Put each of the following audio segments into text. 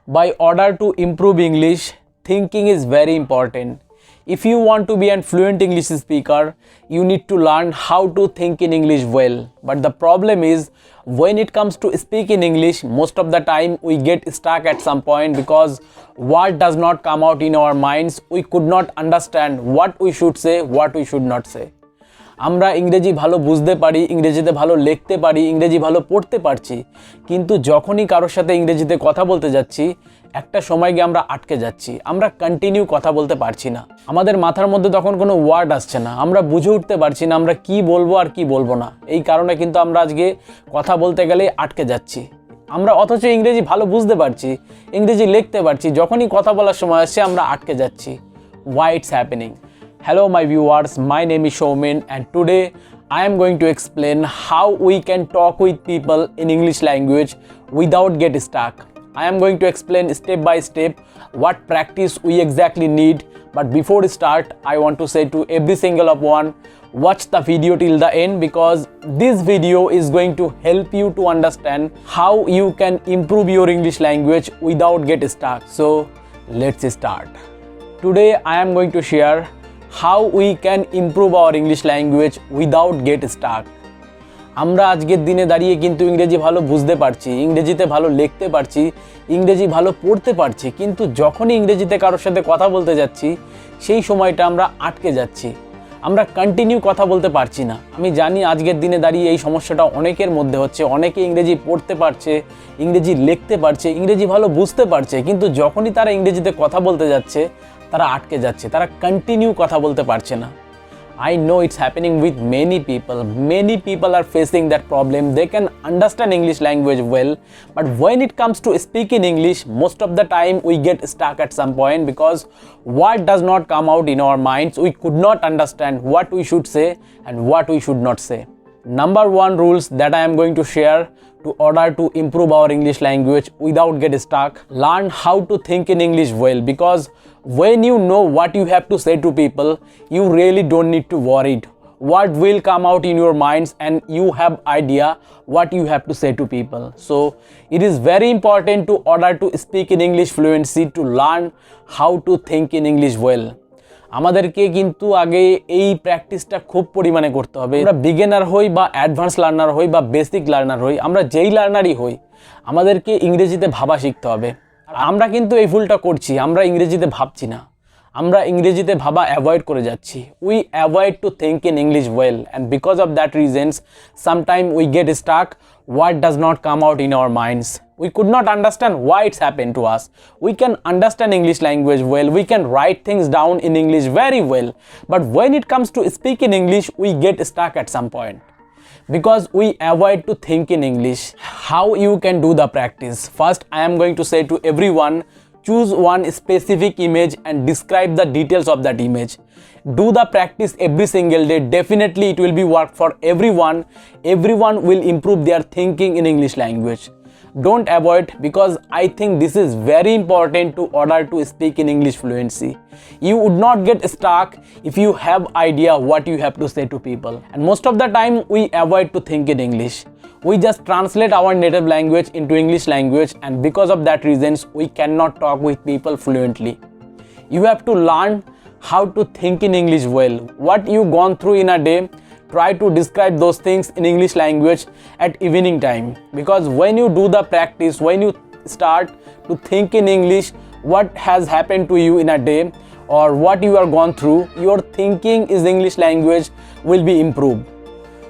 By order to improve English, thinking is very important. If you want to be a fluent English speaker, you need to learn how to think in English well. But the problem is, when it comes to speaking English, most of the time we get stuck at some point because word does not come out in our minds. We could not understand what we should say, what we should not say. আমরা ইংরেজি ভালো বুঝতে পারি, ইংরেজিতে ভালো লিখতে পারি, ইংরেজি ভালো পড়তে পারছি, কিন্তু যখনই কারোর সাথে ইংরেজিতে কথা বলতে যাচ্ছি একটা সময় গিয়ে আমরা আটকে যাচ্ছি, আমরা কন্টিনিউ কথা বলতে পারছি না, আমাদের মাথার মধ্যে তখন কোনো ওয়ার্ড আসছে না, আমরা বুঝে উঠতে পারছি না আমরা কি বলবো আর কি বলবো না। এই কারণে কিন্তু আমরা আজকে কথা বলতে গেলে আটকে যাচ্ছি। আমরা অথচ ইংরেজি ভালো বুঝতে পারছি, ইংরেজি লিখতে পারছি, যখনই কথা বলার সময় আসছে আমরা আটকে যাচ্ছি। Why it's happening? Hello my viewers, my name is Soumen and today I am going to explain how we can talk with people in English language without get stuck. I am going to explain step by step what practice we exactly need, but before we start I want to say to every single of one, watch the video till the end because this video is going to help you to understand how you can improve your English language without get stuck. So let's start. Today I am going to share how we can improve our English language without get stuck. আমরা আজকের দিনে দাঁড়িয়ে কিন্তু ইংরেজি ভালো বুঝতে পারছি, ইংরেজিতে ভালো লিখতে পারছি, ইংরেজি ভালো পড়তে পারছি, কিন্তু যখনই ইংরেজিতে কারোর সাথে কথা বলতে যাচ্ছি সেই সময়টা আমরা আটকে যাচ্ছি, আমরা কন্টিনিউ কথা বলতে পারছি না। আমি জানি আজকের দিনে দাঁড়িয়ে এই সমস্যাটা অনেকের মধ্যে হচ্ছে, অনেকে ইংরেজি পড়তে পারছে, ইংরেজি লিখতে পারছে, ইংরেজি ভালো বুঝতে পারছে, কিন্তু যখনই তারা ইংরেজিতে কথা বলতে যাচ্ছে তারা আটকে যাচ্ছে, তারা কন্টিনিউ কথা বলতে পারছে না। I know it's happening with many people. Many people are facing that problem. They can understand English language well, but when it comes to speaking English, most of the time we get stuck at some point because word does not come out in our minds. We could not understand what we should say and what we should not say. Number one rules that I am going to share to order to improve our English language without get stuck. Learn how to think in English well, because when you know what you have to say to people, you really don't need to worry. What will come out in your minds and you have idea what you have to say to people. So it is very important to order to speak in English fluency to learn how to think in English well. আমাদেরকে কিন্তু আগে এই প্র্যাকটিসটা খুব পরিমাণে করতে হবে। আমরা বিগিনার হই বা অ্যাডভান্স লার্নার হই বা বেসিক লার্নার হই, আমরা যেই লার্নারই হই আমাদেরকে ইংরেজিতে ভাবা শিখতে হবে। আর আমরা কিন্তু এই ভুলটা করছি, আমরা ইংরেজিতে ভাবছি না, আমরা ইংরেজিতে ভাবা অ্যাভয়েড করে যাচ্ছি। We avoid two think in English well and because of that reasons sometime we get Starc, what does not come out in our minds. We could not understand why it's happened to us. We can understand English language well, we can write things down in English very well, but when it comes to speaking English we get stuck at some point because we avoid to think in English. How you can do the practice? First I am going to say to everyone, choose one specific image and describe the details of that image. Do the practice every single day. Definitely it will be work for everyone. Everyone will improve their thinking in English language. Don't avoid, because I think this is very important to order to speak in English fluency. You would not get stuck if you have idea what you have to say to people. And most of the time we avoid to think in English. We just translate our native language into English language, and because of that reasons we cannot talk with people fluently. You have to learn how to think in English well. What you gone through in a day, try to describe those things in English language at evening time, because when you do the practice, when you start to think in English what has happened to you in a day or what you are gone through, your thinking is English language will be improved.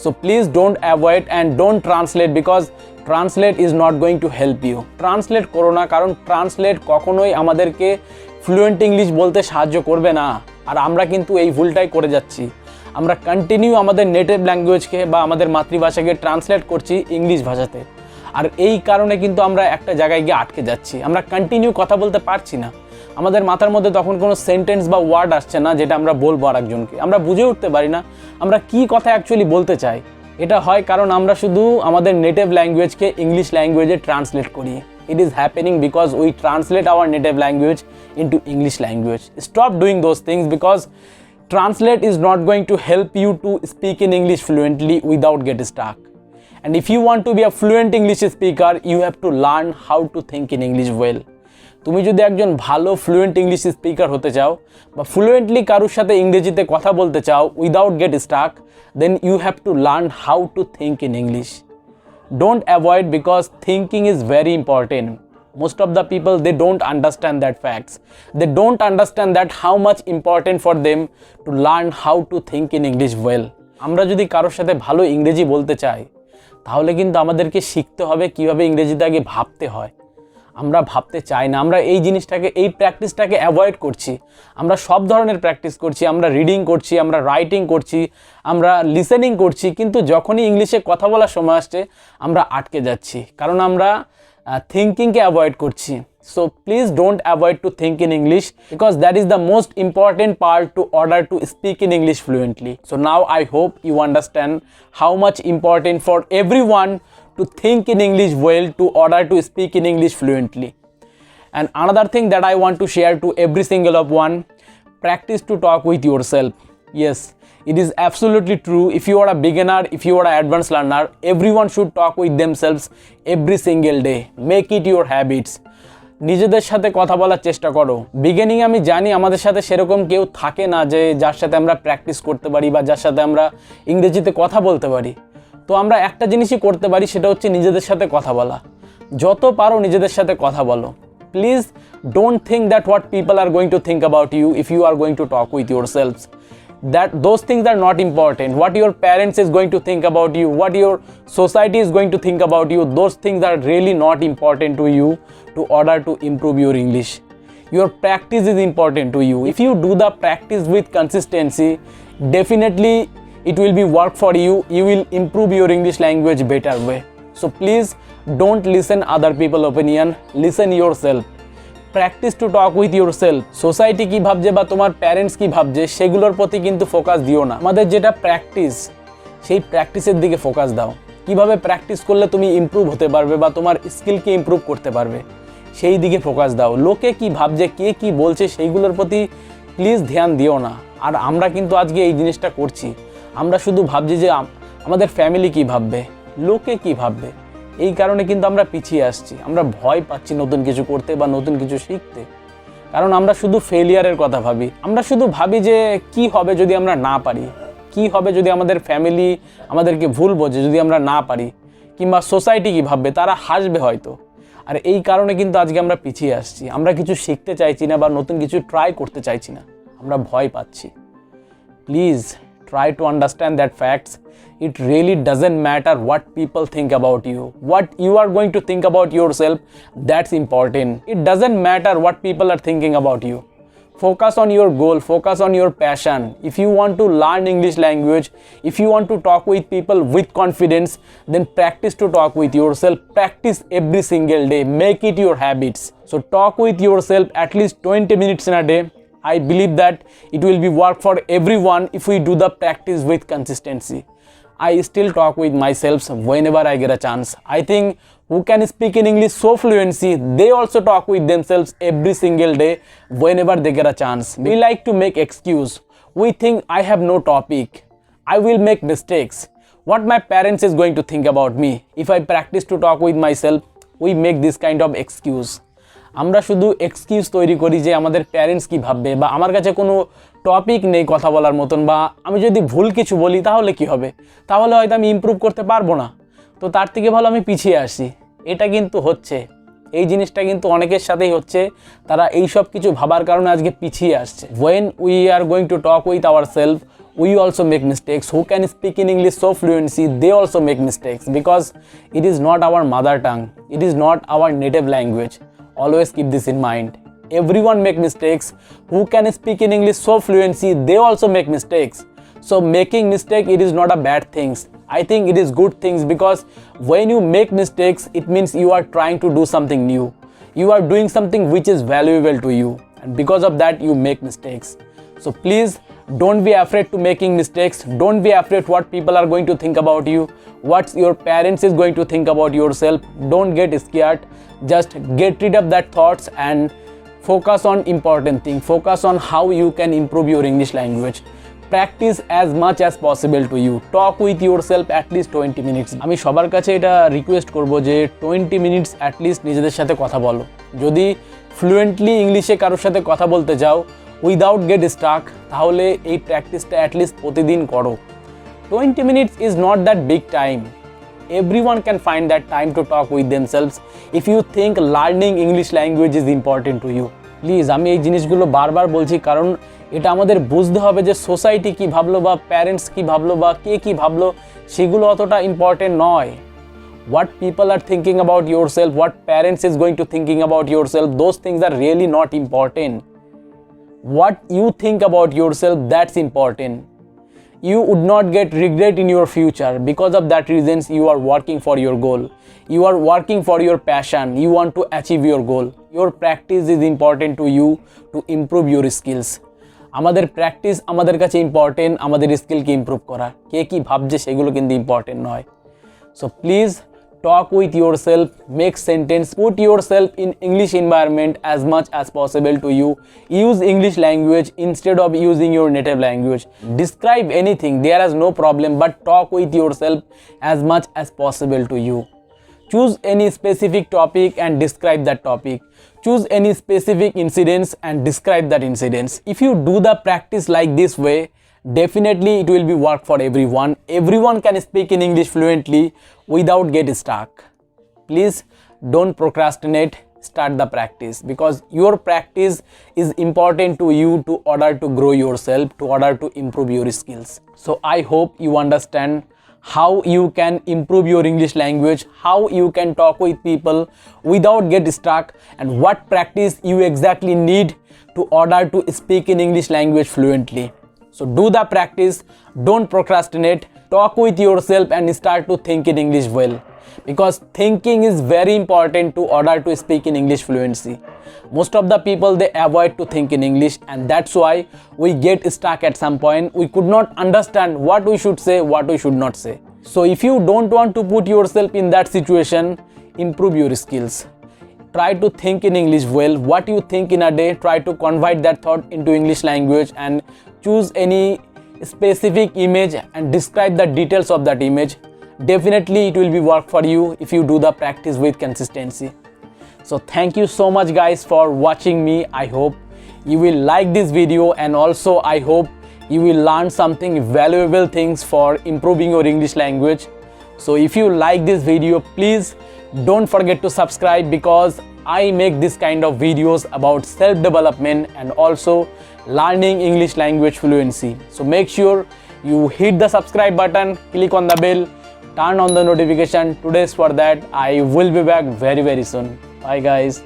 So please don't avoid and don't translate, because translate is not going to help you. Translate করো না, কারণ translate কখনোই আমাদেরকে fluent English বলতে সাহায্য করবে না। আর আমরা কিন্তু এই ভুলটাই করে যাচ্ছি, আমরা কন্টিনিউ আমাদের নেটিভ ল্যাঙ্গুয়েজকে বা আমাদের মাতৃভাষাকে ট্রান্সলেট করছি ইংলিশ ভাষাতে, আর এই কারণে কিন্তু আমরা একটা জায়গায় গিয়ে আটকে যাচ্ছি, আমরা কন্টিনিউ কথা বলতে পারছি না, আমাদের মাথার মধ্যে তখন কোনো সেন্টেন্স বা ওয়ার্ড আসছে না যেটা আমরা বলবো আরেকজনকে, আমরা বুঝে উঠতে পারি না আমরা কি কথা অ্যাকচুয়ালি বলতে চাই। এটা হয় কারণ আমরা শুধু আমাদের নেটিভ ল্যাঙ্গুয়েজকে ইংলিশ ল্যাঙ্গুয়েজে ট্রান্সলেট করি। It is happening because we translate our native language into English language. Stop doing those things, because translate is not going to help you to speak in English fluently without get stuck. And if you want to be a fluent English speaker, you have to learn how to think in English well. তুমি যদি একজন ভালো fluent English speaker হতে চাও বা fluently কারোর সাথে ইংরেজিতে কথা বলতে চাও without get stuck, then you have to learn how to think in English. Don't avoid, because thinking is very important. Most of the people, they don't understand that facts. They don't understand that how much important for them to learn how to think in English well. আমরা যদি কারোর সাথে ভালো ইংরেজি বলতে চাই তাহলে কিন্তু আমাদেরকে শিখতে হবে কিভাবে ইংরেজিতে আগে ভাবতে হয়. আমরা ভাবতে চাই না, আমরা এই জিনিসটাকে, এই প্র্যাকটিসটাকে অ্যাভয়েড করছি. আমরা সব ধরনের প্র্যাকটিস করছি, আমরা রিডিং করছি, আমরা রাইটিং করছি, আমরা লিসেনিং করছি, কিন্তু যখনই ইংলিশে কথা বলার সময় আসছে আমরা আটকে যাচ্ছি, কারণ আমরা থিঙ্কিংকে অ্যাভয়েড করছি. So please don't avoid to think in English, because that is the most important part to order to speak in English fluently. So now I hope you understand how much important for everyone to think in English well to order to speak in English fluently. And another thing that I want to share to every single of one, practice to talk with yourself. Yes, it is absolutely true. If you are a beginner, if you are an advanced learner, everyone should talk with themselves every single day. Make it your habits. নিজেদের সাথে কথা বলার চেষ্টা করো. Beginning আমি জানি আমাদের সাথে সেরকম কেউ থাকে না যে যার সাথে আমরা প্র্যাকটিস করতে পারি বা যার সাথে আমরা ইংরেজিতে কথা বলতে পারি. তো আমরা একটা জিনিসই করতে পারি, সেটা হচ্ছে নিজেদের সাথে কথা বলা. যত পারো নিজেদের সাথে কথা বলো. Please don't think that what people are going to think about you if you are going to talk with your selfs. That those things are not important. What your parents is going to think about you, what your society is going to think about you, those things are really not important to you to order to improve your English. Your practice is important to you. If you do the practice with consistency, definitely it will be work for you. You will improve your English language better way. So please don't listen other people opinion, listen yourself. Practice to talk with yourself. Society কী ভাবছে বা তোমার parents কী ভাবছে সেগুলোর প্রতি কিন্তু focus দিও না. আমাদের যেটা প্র্যাকটিস, সেই প্র্যাকটিসের দিকে ফোকাস দাও. কিভাবে প্র্যাকটিস করলে তুমি ইমপ্রুভ হতে পারবে বা তোমার স্কিলকে ইমপ্রুভ করতে পারবে সেই দিকে ফোকাস দাও. লোকে কী ভাবছে, কে কী বলছে সেইগুলোর প্রতি প্লিজ ধ্যান দিও না. আর আমরা কিন্তু আজকে এই জিনিসটা করছি. আমরা শুধু ভাবছি যে আমাদের ফ্যামিলি কী ভাববে, লোকে কী ভাববে. এই কারণে কিন্তু আমরা পিছিয়ে আসছি. আমরা ভয় পাচ্ছি নতুন কিছু করতে বা নতুন কিছু শিখতে, কারণ আমরা শুধু ফেলিয়ারের কথা ভাবি. আমরা শুধু ভাবি যে কি হবে যদি আমরা না পারি, কি হবে যদি আমাদের ফ্যামিলি আমাদেরকে ভুল বোঝে যদি আমরা না পারি, কিংবা সোসাইটি কী ভাববে, তারা হাসবে হয়তো. আর এই কারণে কিন্তু আজকে আমরা পিছিয়ে আসছি. আমরা কিছু শিখতে চাইছি না বা নতুন কিছু ট্রাই করতে চাইছি না, আমরা ভয় পাচ্ছি. Please try to understand that facts. It really doesn't matter what people think about you. What you are going to think about yourself, that's important. It doesn't matter what people are thinking about you. Focus on your goal, focus on your passion. If you want to learn English language, if you want to talk with people with confidence, then practice to talk with yourself. Practice every single day. Make it your habits. So talk with yourself at least 20 minutes in a day. I believe that it will be work for everyone if we do the practice with consistency. I still talk with myself whenever I get a chance. I think who can speak in English so fluency, they also talk with themselves every single day whenever they get a chance. We like to make excuse. We think I have no topic, I will make mistakes. What my parents is going to think about me if I practice to talk with myself? We make this kind of excuse. আমরা শুধু excuse তৈরি করি যে আমাদের parents কী ভাববে, বা আমার কাছে কোনো টপিক নেই কথা বলার মতন, বা আমি যদি ভুল কিছু বলি তাহলে কি হবে, তাহলে হয়তো আমি ইমপ্রুভ করতে পারবো না, তো তার থেকে ভালো আমি পিছিয়ে আসি. এটা কিন্তু হচ্ছে, এই জিনিসটা কিন্তু অনেকের সাথেই হচ্ছে. তারা এই সব কিছু ভাবার কারণে আজকে পিছিয়ে আসছে. When we are going to talk with ourselves, we also make mistakes. Who can speak in English so fluency, they also make mistakes, because it is not our mother tongue, it is not our native language. Always keep this in mind. Everyone make mistakes. Who can speak in English so fluency, they also make mistakes. So making mistake, it is not a bad thing. I think it is good things, because when you make mistakes, it means you are trying to do something new. You are doing something which is valuable to you, and because of that you make mistakes. So please don't be afraid to making mistakes. Don't be afraid what people are going to think about you, what your parents is going to think about yourself. Don't get scared. Just get rid of that thoughts and focus on important thing. Focus on how you can improve your English language. practice as much as possible to you. Talk with yourself at least 20 minutes. আমি সবার কাছে এটা request করব যে 20 minutes at least নিজেদের সাথে কথা বলো। যদি ফ্লুয়েন্টলি ইংলিশে কারোর সাথে কথা বলতে যাও উইদাউট গেট স্টাক, তাহলে এই প্র্যাকটিসটা অ্যাটলিস্ট প্রতিদিন করো। 20 minutes is not that big time. Everyone can find that time to talk with themselves if you think learning English language is important to you. Please, আমি এই জিনিসগুলো বারবার বলছি কারণ এটা আমাদের বুঝতে হবে যে সোসাইটি কী ভাবলো বা প্যারেন্টস কী ভাবলো বা কে কী ভাবলো সেগুলো অতটা ইম্পর্টেন্ট নয়। What people are thinking about yourself, what parents is going to thinking about yourself, those things are really not important. What you think about yourself, that's important. You would not get regret in your future. Because of that reasons you are working for your goal. You are working for your passion. You want to achieve your goal. Your practice is important to you to improve your skills. আমাদের practice আমাদের কাছে important, আমাদের স্কিলকে improve করা। কে কী ভাবছে সেগুলো কিন্তু important নয়। So please talk with yourself, make sentence, put yourself in English environment as much as possible to you. Use English language instead of using your native language. Describe anything, there is no problem, but talk with yourself as much as possible to you. Choose any specific topic and describe that topic. Choose any specific incidents and describe that incidents. If you do the practice like this way, definitely it will be work for everyone. Everyone can speak in English fluently without get stuck. Please don't procrastinate, start the practice because your practice is important to you to order to grow yourself, to order to improve your skills. So I hope you understand how you can improve your English language, how you can talk with people without get stuck, and what practice you exactly need to order to speak in English language fluently. So do the practice, don't procrastinate, talk with yourself and start to think in English well. Because thinking is very important to order to speak in English fluency. Most of the people, they avoid to think in English, and that's why we get stuck at some point. We could not understand what we should say, what we should not say. So if you don't want to put yourself in that situation, improve your skills. Try to think in English well. What you think in a day, try to convert that thought into English language and choose any specific image and describe the details of that image. Definitely it will be work for you if you do the practice with consistency. So thank you so much guys for watching me. I hope you will like this video, and also I hope you will learn something valuable things for improving your English language. So if you like this video, please don't forget to subscribe because I make this kind of videos about self-development and also learning English language fluency. So make sure you hit the subscribe button, click on the bell, turn on the notification. Today's for that. I will be back very soon. Bye guys.